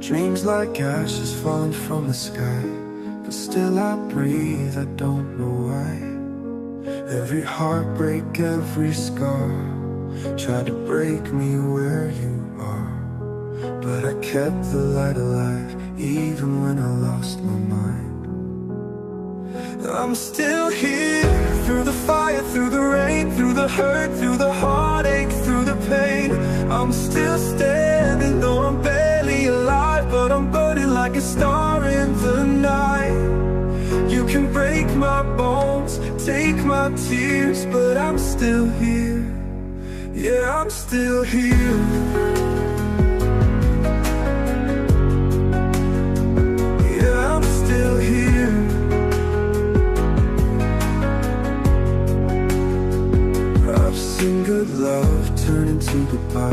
Dreams like ashes falling from the sky, but still I breathe, I don't know why. Every heartbreak, every scar tried to break me where you are, but I kept the light alive, even when I lost my mind. I'm still here, through the fire, through the rain, through the hurt, through the heartache, through the pain. I'm still standing, though I'm barely alive, but I'm burning like a star in the night. You can break my bones, take my tears, but I'm still here. Yeah, I'm still here. Yeah, I'm still here. I've seen good love turn into goodbye,